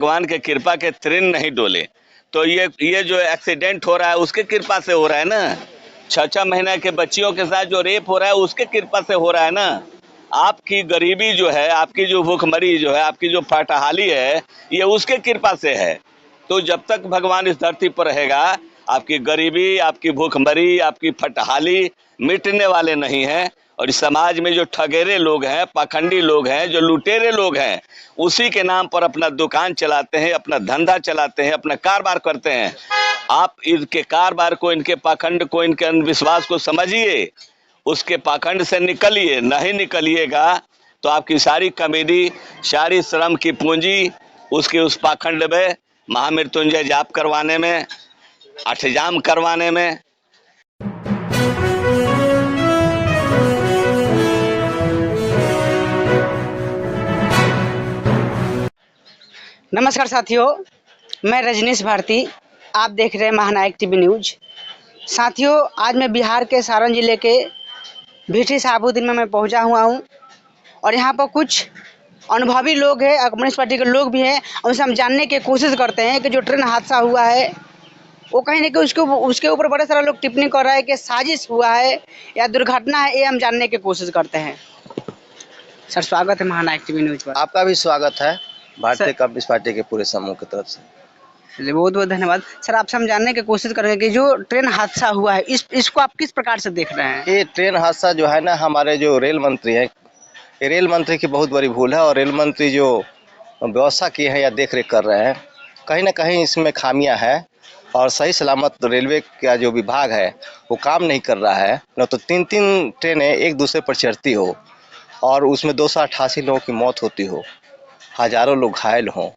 भगवान के कृपा के तृण नहीं डोले। तो ये जो एक्सीडेंट हो रहा है उसके कृपा से हो रहा है ना। 6-6 महीने के बच्चियों के साथ जो रेप हो रहा है उसके कृपा से हो रहा है ना। आपकी गरीबी जो है, आपकी जो भूखमरी जो है, आपकी जो फटहाली है, ये उसके कृपा से है। तो जब तक भगवान इस धरती पर रहेगा, आपकी गरीबी, आपकी भूखमरी, आपकी फटहाली मिटने वाले नहीं हैं। और इस समाज में जो ठगेरे लोग हैं, पाखंडी लोग हैं, जो लुटेरे लोग हैं, उसी के नाम पर अपना दुकान चलाते हैं, अपना धंधा चलाते हैं, अपना कारोबार करते हैं। आप इनके कारोबार को, इनके पाखंड को, इनके अंधविश्वास को समझिए, उसके पाखंड से निकलिए। नहीं निकलिएगा तो आपकी सारी कमेडी, सारी श्रम की पूंजी उसके उस पाखंड में, महामृत्युंजय जाप करवाने में, अष्टजाम करवाने में। नमस्कार साथियों, मैं रजनीश भारती, आप देख रहे हैं महानायक टीवी न्यूज। साथियों, आज मैं बिहार के सारण जिले के भीठी साहबुद्दीन में मैं पहुंचा हुआ हूं और यहां पर कुछ अनुभवी लोग हैं, कम्युनिस्ट पार्टी के लोग भी हैं। उनसे हम जानने की कोशिश करते हैं कि जो ट्रेन हादसा हुआ है वो कहीं ना कहीं उसके ऊपर बड़े सारे लोग टिप्पणी कर रहे हैं कि साजिश हुआ है या दुर्घटना है। ये हम जानने की कोशिश करते हैं। सर, स्वागत है महानायक टीवी न्यूज पर। आपका भी स्वागत है भारतीय कम्युनिस्ट पार्टी के पूरे समूह की तरफ से। चलिए, बहुत बहुत धन्यवाद। सर, आपसे हम जानने की कोशिश करेंगे कि जो ट्रेन हादसा हुआ है इसको आप किस प्रकार से देख रहे हैं? ये ट्रेन हादसा जो है ना, हमारे जो रेल मंत्री हैं, ये रेल मंत्री की बहुत बड़ी भूल है। और रेल मंत्री जो व्यवस्था की है या देख रेख कर रहे हैं, कहीं ना कहीं इसमें खामियां हैं। और सही सलामत रेलवे का जो विभाग है वो काम नहीं कर रहा है। न तो 3-3 ट्रेनें एक दूसरे पर चढ़ती हो और उसमें 288 लोगों की मौत होती हो, हज़ारों लोग घायल हों,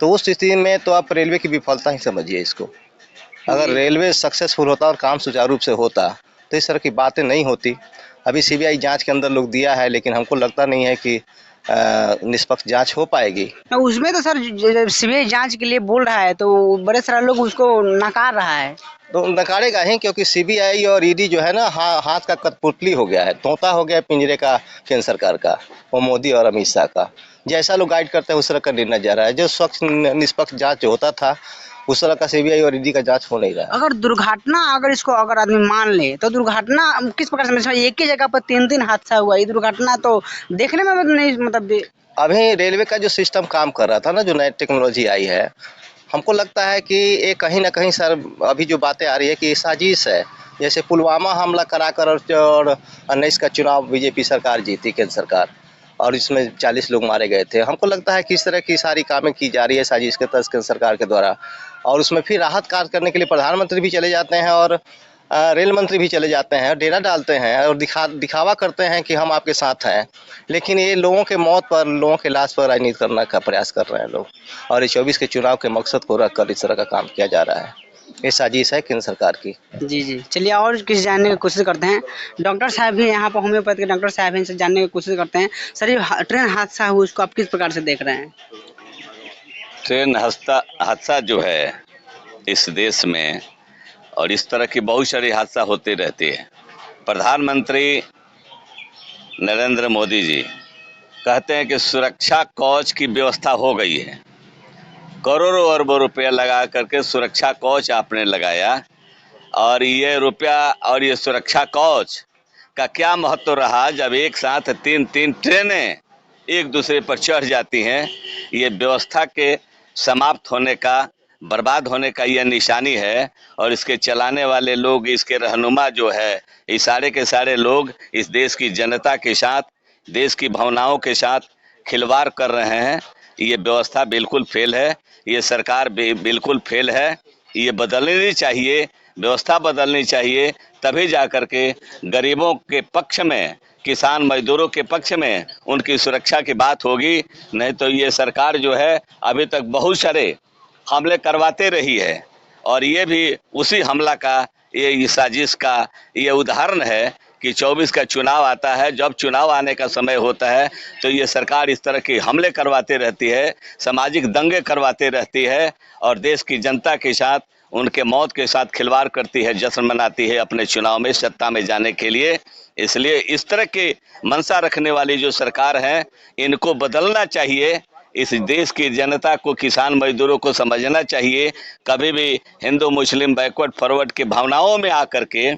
तो उस स्थिति में तो आप रेलवे की विफलता ही समझिए इसको। अगर रेलवे सक्सेसफुल होता और काम सुचारू रूप से होता तो इस तरह की बातें नहीं होती। अभी सीबीआई जांच के अंदर लोग दिया है, लेकिन हमको लगता नहीं है कि निष्पक्ष जांच हो पाएगी। उसमें तो सर सीबीआई जांच के लिए बोल रहा है, तो बड़े सारे लोग उसको नकार रहा है। तो नकारेगा ही, क्योंकि सीबीआई और ईडी जो है ना, हाथ का कठपुतली हो गया है, तोता हो गया पिंजरे का केंद्र सरकार का, वो मोदी और अमित शाह का। जैसा लोग गाइड करते हैं उस तरह का निर्णय जा रहा है। जो स्वच्छ निष्पक्ष जांच होता था उस तरह का सीबीआई और ईडी का जांच हो नहीं रहा। अगर दुर्घटना, अगर आदमी मान ले तो दुर्घटना किस प्रकार से, एक ही जगह पर 3 हादसा हुआ, ये दुर्घटना तो देखने में नहीं, मतलब अभी रेलवे का जो सिस्टम काम कर रहा था ना, जो नई टेक्नोलॉजी आई है, हमको लगता है कि ये कहीं ना कहीं सर, अभी जो बातें आ रही है कि ये साजिश है। जैसे पुलवामा हमला कराकर और 19 का चुनाव बीजेपी सरकार जीती, केंद्र सरकार, और इसमें 40 लोग मारे गए थे। हमको लगता है कि इस तरह की सारी कामें की जा रही है साजिश के तहत केंद्र सरकार के द्वारा। और उसमें फिर राहत कार्य करने के लिए प्रधानमंत्री भी चले जाते हैं और रेल मंत्री भी चले जाते हैं, डेरा डालते हैं और दिखावा करते हैं कि हम आपके साथ हैं। लेकिन ये लोगों के मौत पर, लोगों के लाश पर राजनीति करने का प्रयास कर रहे हैं लोग। और ये 24 के चुनाव के मकसद को रखकर इस तरह का काम किया जा रहा है। ये साजिश है केंद्र सरकार की। जी। चलिए, और किसी जानने की कोशिश करते हैं। डॉक्टर साहब भी यहाँ पर, होम्योपैथ के डॉक्टर साहब हैं, इनसे जानने की कोशिश करते हैं। सर, ये ट्रेन हादसा हुआ उसको आप किस प्रकार से देख रहे हैं? ट्रेन हादसा जो है इस देश में, और इस तरह की बहुत सारी हादसा होते रहते हैं। प्रधानमंत्री नरेंद्र मोदी जी कहते हैं कि सुरक्षा कवच की व्यवस्था हो गई है। करोड़ों अरबों रुपया लगा करके सुरक्षा कवच आपने लगाया, और ये रुपया और ये सुरक्षा कवच का क्या महत्व रहा जब एक साथ 3 ट्रेनें एक दूसरे पर चढ़ जाती हैं। ये व्यवस्था के समाप्त होने का, बर्बाद होने का यह निशानी है। और इसके चलाने वाले लोग, इसके रहनुमा जो है, ये सारे के सारे लोग इस देश की जनता के साथ, देश की भावनाओं के साथ खिलवाड़ कर रहे हैं। ये व्यवस्था बिल्कुल फेल है, ये सरकार बिल्कुल फेल है। ये बदलनी चाहिए, व्यवस्था बदलनी चाहिए, तभी जा कर के गरीबों के पक्ष में, किसान मजदूरों के पक्ष में उनकी सुरक्षा की बात होगी। नहीं तो ये सरकार जो है अभी तक बहुत सारे हमले करवाते रही है, और ये भी उसी हमला का, ये साजिश का ये उदाहरण है कि 24 का चुनाव आता है। जब चुनाव आने का समय होता है तो ये सरकार इस तरह के हमले करवाते रहती है, सामाजिक दंगे करवाते रहती है, और देश की जनता के साथ, उनके मौत के साथ खिलवाड़ करती है, जश्न मनाती है अपने चुनाव में सत्ता में जाने के लिए। इसलिए इस तरह के मंशा रखने वाली जो सरकार है, इनको बदलना चाहिए। इस देश की जनता को, किसान मजदूरों को समझना चाहिए। कभी भी हिंदू मुस्लिम बैकवर्ड फॉरवर्ड की भावनाओं में आकर के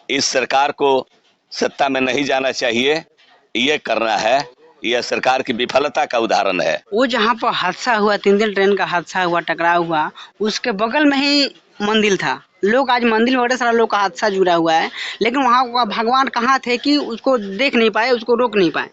इस सरकार को सत्ता में नहीं जाना चाहिए। ये करना है, यह सरकार की विफलता का उदाहरण है। वो जहाँ पर हादसा हुआ, 3 दिन ट्रेन का हादसा हुआ, टकराव हुआ, उसके बगल में ही मंदिर था। लोग आज मंदिर में बड़े सारा लोग का हादसा जुड़ा हुआ है, लेकिन वहाँ का भगवान कहाँ थे कि उसको देख नहीं पाए, उसको रोक नहीं पाए।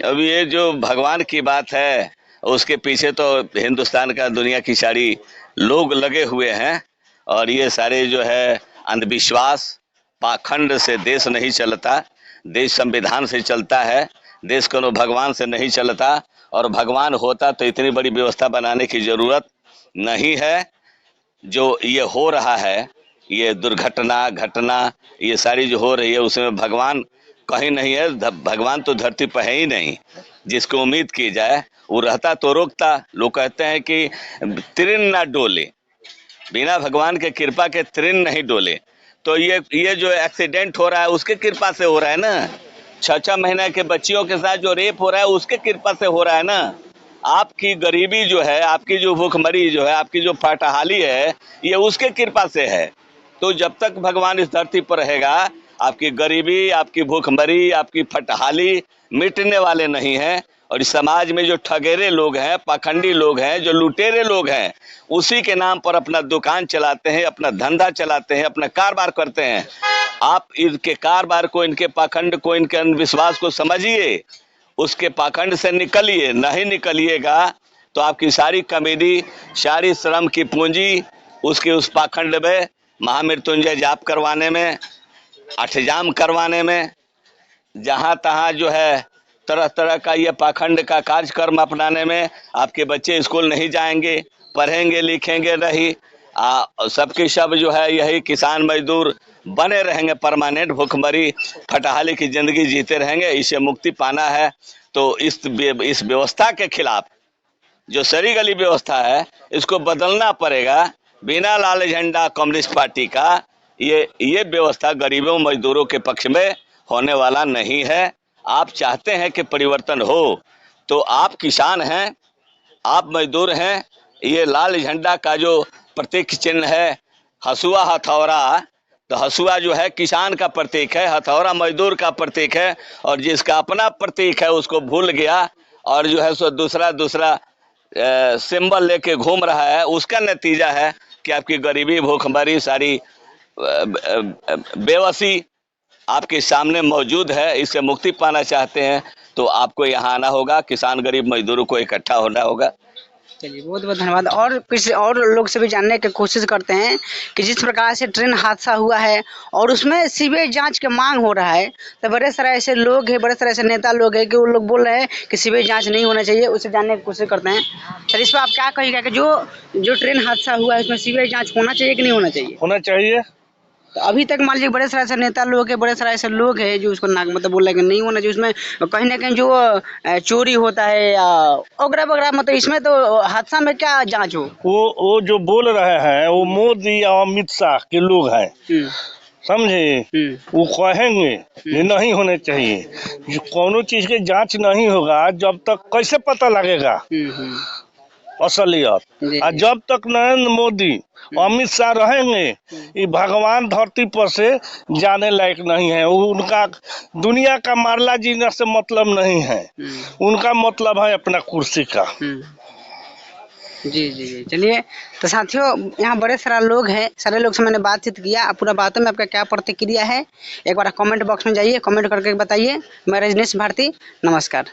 अब ये जो भगवान की बात है, उसके पीछे तो हिंदुस्तान का, दुनिया की सारी लोग लगे हुए हैं। और ये सारे जो है अंधविश्वास, पाखंड से देश नहीं चलता। देश संविधान से चलता है, देश को भगवान से नहीं चलता। और भगवान होता तो इतनी बड़ी व्यवस्था बनाने की जरूरत नहीं है। जो ये हो रहा है, ये दुर्घटना घटना, ये सारी जो हो रही है, उसमें भगवान कहीं नहीं है। भगवान तो धरती पर है ही नहीं। जिसको उम्मीद की जाए वो रहता तो रोकता। लोग कहते हैं कि तृण ना डोले, बिना भगवान के कृपा के तृण नहीं डोले। तो ये जो एक्सीडेंट हो रहा है उसके कृपा से हो रहा है ना। 6-6 महीने के बच्चियों के साथ जो रेप हो रहा है उसके कृपा से हो रहा है ना। आपकी गरीबी जो है, आपकी जो भूखमरी जो है, आपकी जो फटहाली है, ये उसके कृपा से है। तो जब तक भगवान इस धरती पर रहेगा, आपकी गरीबी, आपकी भूखमरी, आपकी फटहाली मिटने वाले नहीं हैं। और इस समाज में जो ठगेरे लोग हैं, पाखंडी लोग हैं, जो लुटेरे लोग हैं, उसी के नाम पर अपना दुकान चलाते हैं, अपना धंधा चलाते हैं, अपना कारोबार करते हैं। आप इनके कारोबार को, इनके पाखंड को, इनके अंधविश्वास को समझिए, उसके पाखंड से निकलिए। नहीं निकलिएगा तो आपकी सारी कमेडी, सारी श्रम की पूंजी उसके उस पाखंड में, महामृत्युंजय जाप करवाने में, अठजाम करवाने में, जहाँ तहाँ जो है तरह तरह का ये पाखंड का कार्यक्रम अपनाने में। आपके बच्चे स्कूल नहीं जाएंगे, पढ़ेंगे लिखेंगे नहीं। सबके सब जो है यही किसान मजदूर बने रहेंगे, परमानेंट भूखमरी फटहाली की जिंदगी जीते रहेंगे। इससे मुक्ति पाना है तो इस व्यवस्था के खिलाफ, जो सरी गली व्यवस्था है, इसको बदलना पड़ेगा। बिना लाल झंडा कम्युनिस्ट पार्टी का ये व्यवस्था गरीबों मजदूरों के पक्ष में होने वाला नहीं है। आप चाहते हैं कि परिवर्तन हो, तो आप किसान हैं, आप मजदूर हैं। ये लाल झंडा का जो प्रतीक चिन्ह है, हसुआ हथौड़ा, तो हसुआ जो है किसान का प्रतीक है, हथौड़ा मजदूर का प्रतीक है। और जिसका अपना प्रतीक है उसको भूल गया और जो है सो दूसरा सिंबल लेके घूम रहा है। उसका नतीजा है कि आपकी गरीबी, भूखमरी, सारी बेबसी आपके सामने मौजूद है। इससे मुक्ति पाना चाहते हैं तो आपको यहाँ आना होगा, किसान गरीब मजदूरों को इकट्ठा होना होगा। चलिए, बहुत बहुत धन्यवाद। और किसी और लोग से भी जानने की कोशिश करते हैं कि जिस प्रकार से ट्रेन हादसा हुआ है और उसमें सीबीआई जांच की मांग हो रहा है, तो बड़े सारे ऐसे लोग हैं, बड़े सारे ऐसे नेता लोग हैं कि वो लोग बोल रहे हैं कि सीबीआई जांच नहीं होना चाहिए। उसे जानने की कोशिश करते हैं। सर, इस पर आप क्या कहिएगा कि जो ट्रेन हादसा हुआ है उसमें सीबीआई जाँच होना चाहिए कि नहीं होना चाहिए? होना चाहिए। तो अभी तक मान लीजिए बड़े सारे ऐसे नेता लोग हैं, बड़े सारे ऐसे लोग हैं जो उसको मतलब बोल रहे हैं कि नहीं होना चाहिए। उसमें कहीं ना कहीं जो चोरी होता है या वगैरह वगैरह, मतलब इसमें तो हादसा में क्या जांच हो? वो जो बोल रहे हैं वो मोदी और अमित शाह के लोग हैं, समझे। वो कहेंगे ये नहीं होने चाहिए। जो कोनो चीज के जांच नहीं होगा जब तक कैसे पता लगेगा असलियत। और जब तक नरेंद्र मोदी अमित शाह रहेंगे, ये भगवान धरती पर से जाने लायक नहीं है। उनका दुनिया का मारला जीने से मतलब नहीं है, उनका मतलब है अपना कुर्सी का। जी जी जी। चलिए, तो साथियों, यहाँ बड़े सारा लोग हैं, सारे लोग से मैंने बातचीत किया। पूरा बातों में आपका क्या प्रतिक्रिया है, एक बार कमेंट बॉक्स में जाइए, कमेंट करके बताइए। मैं रजनीश भारती, नमस्कार।